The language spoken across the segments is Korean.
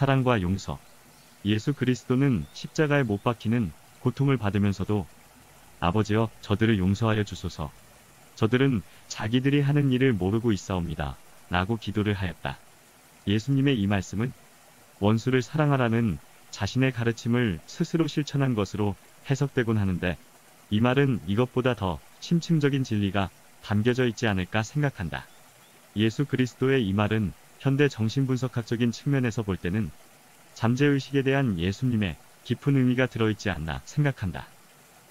사랑과 용서. 예수 그리스도는 십자가에 못 박히는 고통을 받으면서도 아버지여 저들을 용서하여 주소서. 저들은 자기들이 하는 일을 모르고 있사옵니다. 라고 기도를 하였다. 예수님의 이 말씀은 원수를 사랑하라는 자신의 가르침을 스스로 실천한 것으로 해석되곤 하는데, 이 말은 이것보다 더 심층적인 진리가 담겨져 있지 않을까 생각한다. 예수 그리스도의 이 말은 현대 정신분석학적인 측면에서 볼 때는 잠재의식에 대한 예수님의 깊은 의미가 들어있지 않나 생각한다.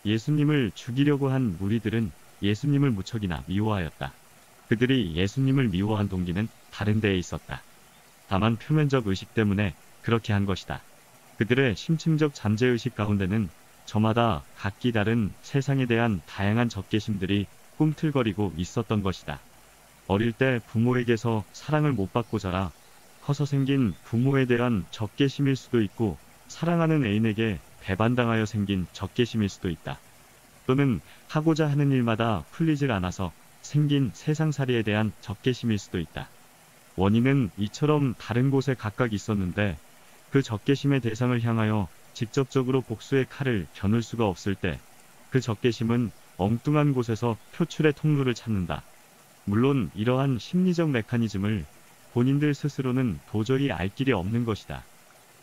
예수님을 죽이려고 한 무리들은 예수님을 무척이나 미워하였다. 그들이 예수님을 미워한 동기는 다른 데에 있었다. 다만 표면적 의식 때문에 그렇게 한 것이다. 그들의 심층적 잠재의식 가운데는 저마다 각기 다른 세상에 대한 다양한 적개심들이 꿈틀거리고 있었던 것이다. 어릴 때 부모에게서 사랑을 못 받고 자라 커서 생긴 부모에 대한 적개심일 수도 있고, 사랑하는 애인에게 배반당하여 생긴 적개심일 수도 있다. 또는 하고자 하는 일마다 풀리질 않아서 생긴 세상살이에 대한 적개심일 수도 있다. 원인은 이처럼 다른 곳에 각각 있었는데, 그 적개심의 대상을 향하여 직접적으로 복수의 칼을 겨눌 수가 없을 때 그 적개심은 엉뚱한 곳에서 표출의 통로를 찾는다. 물론 이러한 심리적 메커니즘을 본인들 스스로는 도저히 알 길이 없는 것이다.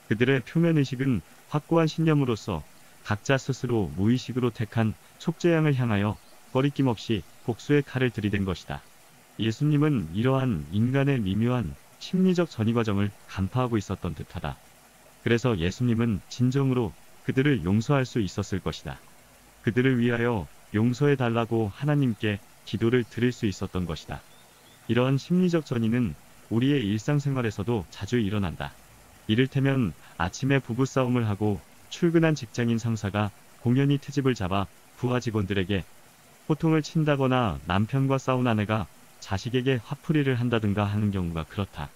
그들의 표면의식은 확고한 신념으로서 각자 스스로 무의식으로 택한 촉재양을 향하여 꺼리낌 없이 복수의 칼을 들이댄 것이다. 예수님은 이러한 인간의 미묘한 심리적 전이 과정을 간파하고 있었던 듯하다. 그래서 예수님은 진정으로 그들을 용서할 수 있었을 것이다. 그들을 위하여 용서해 달라고 하나님께 기도를 드릴 수 있었던 것이다. 이러한 심리적 전이는 우리의 일상생활에서도 자주 일어난다. 이를테면 아침에 부부싸움을 하고 출근한 직장인 상사가 공연히 트집을 잡아 부하 직원들에게 호통을 친다거나 남편과 싸운 아내가 자식에게 화풀이를 한다든가 하는 경우가 그렇다.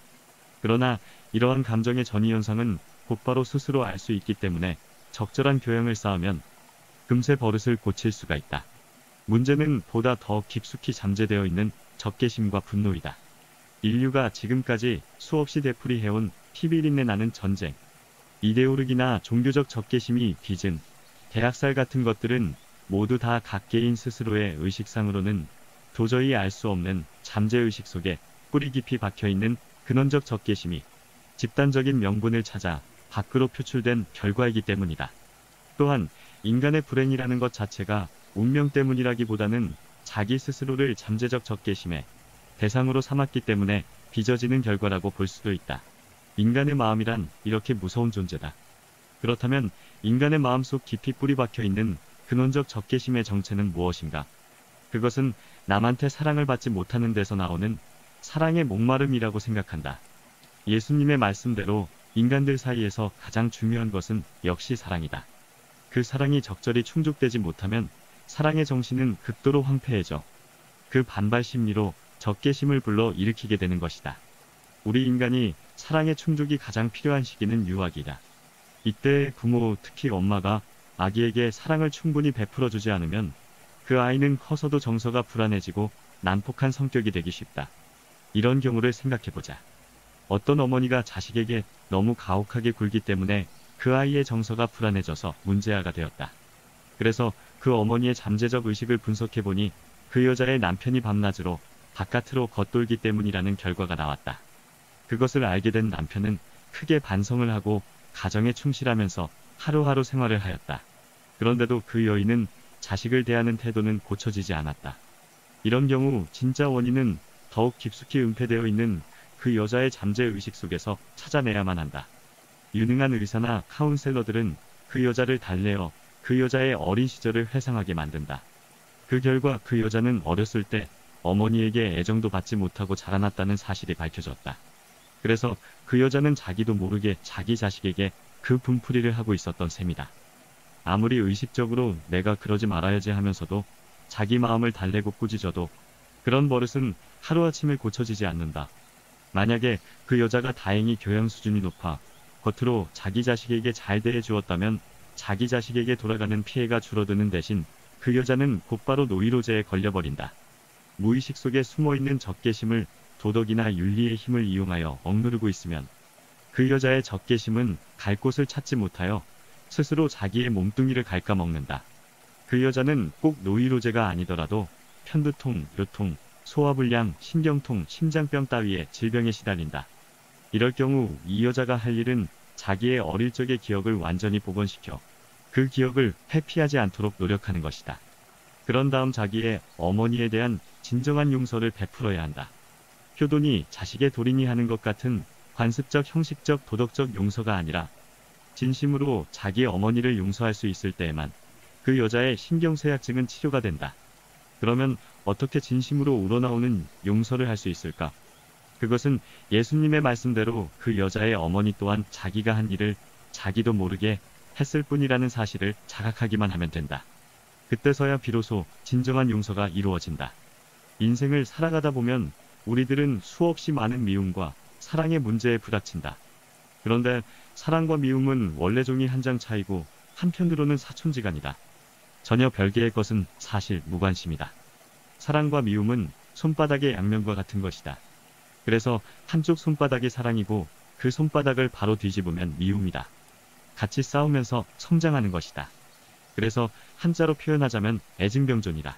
그러나 이러한 감정의 전이 현상은 곧바로 스스로 알 수 있기 때문에 적절한 교양을 쌓으면 금세 버릇을 고칠 수가 있다. 문제는 보다 더 깊숙이 잠재되어 있는 적개심과 분노이다. 인류가 지금까지 수없이 되풀이해온 피비린내 나는 전쟁, 이데올로기나 종교적 적개심이 빚은 대학살 같은 것들은 모두 다 각 개인 스스로의 의식상으로는 도저히 알 수 없는 잠재의식 속에 뿌리 깊이 박혀있는 근원적 적개심이 집단적인 명분을 찾아 밖으로 표출된 결과이기 때문이다. 또한 인간의 불행이라는 것 자체가 운명 때문이라기보다는 자기 스스로를 잠재적 적개심의 대상으로 삼았기 때문에 빚어지는 결과라고 볼 수도 있다. 인간의 마음이란 이렇게 무서운 존재다. 그렇다면 인간의 마음속 깊이 뿌리 박혀있는 근원적 적개심의 정체는 무엇인가? 그것은 남한테 사랑을 받지 못하는 데서 나오는 사랑의 목마름이라고 생각한다. 예수님의 말씀대로 인간들 사이에서 가장 중요한 것은 역시 사랑이다. 그 사랑이 적절히 충족되지 못하면 사랑의 정신은 극도로 황폐해져 그 반발 심리로 적개심을 불러 일으키게 되는 것이다. 우리 인간이 사랑의 충족이 가장 필요한 시기는 유아기다. 이때 부모, 특히 엄마가 아기에게 사랑을 충분히 베풀어주지 않으면 그 아이는 커서도 정서가 불안해지고 난폭한 성격이 되기 쉽다. 이런 경우를 생각해보자. 어떤 어머니가 자식에게 너무 가혹하게 굴기 때문에 그 아이의 정서가 불안해져서 문제아가 되었다. 그래서 그 어머니의 잠재적 의식을 분석해보니 그 여자의 남편이 밤낮으로 바깥으로 겉돌기 때문이라는 결과가 나왔다. 그것을 알게 된 남편은 크게 반성을 하고 가정에 충실하면서 하루하루 생활을 하였다. 그런데도 그 여인은 자식을 대하는 태도는 고쳐지지 않았다. 이런 경우 진짜 원인은 더욱 깊숙이 은폐되어 있는 그 여자의 잠재의식 속에서 찾아내야만 한다. 유능한 의사나 카운셀러들은 그 여자를 달래어 그 여자의 어린 시절을 회상하게 만든다. 그 결과 그 여자는 어렸을 때 어머니에게 애정도 받지 못하고 자라났다는 사실이 밝혀졌다. 그래서 그 여자는 자기도 모르게 자기 자식에게 그 분풀이를 하고 있었던 셈이다. 아무리 의식적으로 내가 그러지 말아야지 하면서도 자기 마음을 달래고 꾸짖어도 그런 버릇은 하루아침에 고쳐지지 않는다. 만약에 그 여자가 다행히 교양 수준이 높아 겉으로 자기 자식에게 잘 대해 주었다면 자기 자식에게 돌아가는 피해가 줄어드는 대신 그 여자는 곧바로 노이로제에 걸려버린다. 무의식 속에 숨어있는 적개심을 도덕이나 윤리의 힘을 이용하여 억누르고 있으면 그 여자의 적개심은 갈 곳을 찾지 못하여 스스로 자기의 몸뚱이를 갉아먹는다. 그 여자는 꼭 노이로제가 아니더라도 편두통, 요통, 소화불량, 신경통, 심장병 따위의 질병에 시달린다. 이럴 경우 이 여자가 할 일은 자기의 어릴 적의 기억을 완전히 복원시켜 그 기억을 회피하지 않도록 노력하는 것이다. 그런 다음 자기의 어머니에 대한 진정한 용서를 베풀어야 한다. 효돈이 자식의 도린이 하는 것 같은 관습적, 형식적, 도덕적 용서가 아니라 진심으로 자기의 어머니를 용서할 수 있을 때에만 그 여자의 신경쇠약증은 치료가 된다. 그러면 어떻게 진심으로 우러나오는 용서를 할 수 있을까? 그것은 예수님의 말씀대로 그 여자의 어머니 또한 자기가 한 일을 자기도 모르게 했을 뿐이라는 사실을 자각하기만 하면 된다. 그때서야 비로소 진정한 용서가 이루어진다. 인생을 살아가다 보면 우리들은 수없이 많은 미움과 사랑의 문제에 부닥친다. 그런데 사랑과 미움은 원래 종이 한 장 차이고 한편으로는 사촌지간이다. 전혀 별개의 것은 사실 무관심이다. 사랑과 미움은 손바닥의 양면과 같은 것이다. 그래서 한쪽 손바닥이 사랑이고 그 손바닥을 바로 뒤집으면 미움이다. 같이 싸우면서 성장하는 것이다. 그래서 한자로 표현하자면 애증병존이다.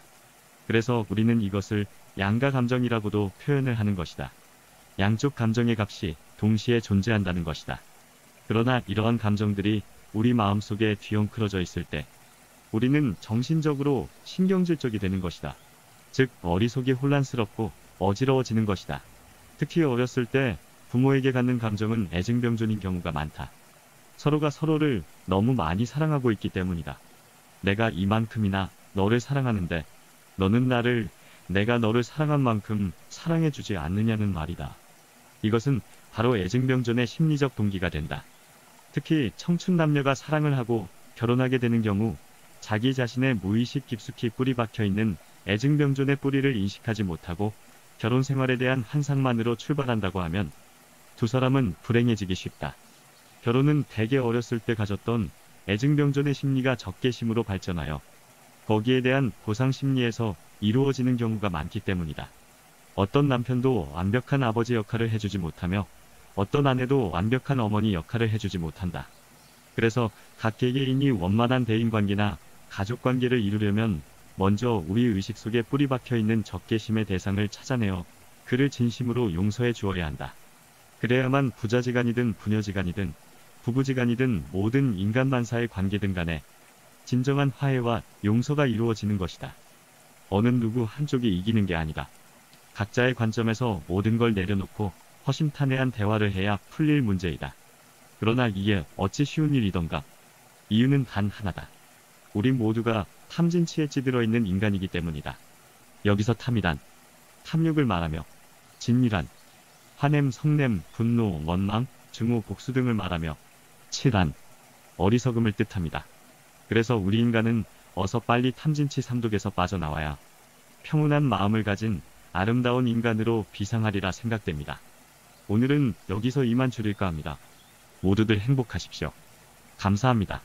그래서 우리는 이것을 양가 감정이라고도 표현을 하는 것이다. 양쪽 감정의 값이 동시에 존재한다는 것이다. 그러나 이러한 감정들이 우리 마음속에 뒤엉클어져 있을 때 우리는 정신적으로 신경질적이 되는 것이다. 즉 머릿속이 혼란스럽고 어지러워지는 것이다. 특히 어렸을 때 부모에게 갖는 감정은 애증병존인 경우가 많다. 서로가 서로를 너무 많이 사랑하고 있기 때문이다. 내가 이만큼이나 너를 사랑하는데 너는 나를 내가 너를 사랑한 만큼 사랑해주지 않느냐는 말이다. 이것은 바로 애증병존의 심리적 동기가 된다. 특히 청춘 남녀가 사랑을 하고 결혼하게 되는 경우 자기 자신의 무의식 깊숙이 뿌리 박혀있는 애증병존의 뿌리를 인식하지 못하고 결혼 생활에 대한 환상만으로 출발한다고 하면 두 사람은 불행해지기 쉽다. 결혼은 대개 어렸을 때 가졌던 애증병존의 심리가 적개심으로 발전하여 거기에 대한 보상 심리에서 이루어지는 경우가 많기 때문이다. 어떤 남편도 완벽한 아버지 역할을 해주지 못하며 어떤 아내도 완벽한 어머니 역할을 해주지 못한다. 그래서 각 개개인이 원만한 대인관계나 가족관계를 이루려면 먼저 우리 의식 속에 뿌리 박혀있는 적개심의 대상을 찾아내어 그를 진심으로 용서해 주어야 한다. 그래야만 부자지간이든 부녀지간이든 부부지간이든 모든 인간 만사의 관계든 간에 진정한 화해와 용서가 이루어지는 것이다. 어느 누구 한쪽이 이기는 게 아니다. 각자의 관점에서 모든 걸 내려놓고 허심탄회한 대화를 해야 풀릴 문제이다. 그러나 이게 어찌 쉬운 일이던가? 이유는 단 하나다. 우리 모두가 탐진치에 찌들어 있는 인간이기 때문이다. 여기서 탐이란 탐욕을 말하며 진이란 화냄, 성냄, 분노, 원망, 증오, 복수 등을 말하며 치란 어리석음을 뜻합니다. 그래서 우리 인간은 어서 빨리 탐진치 삼독에서 빠져나와야 평온한 마음을 가진 아름다운 인간으로 비상하리라 생각됩니다. 오늘은 여기서 이만 줄일까 합니다. 모두들 행복하십시오. 감사합니다.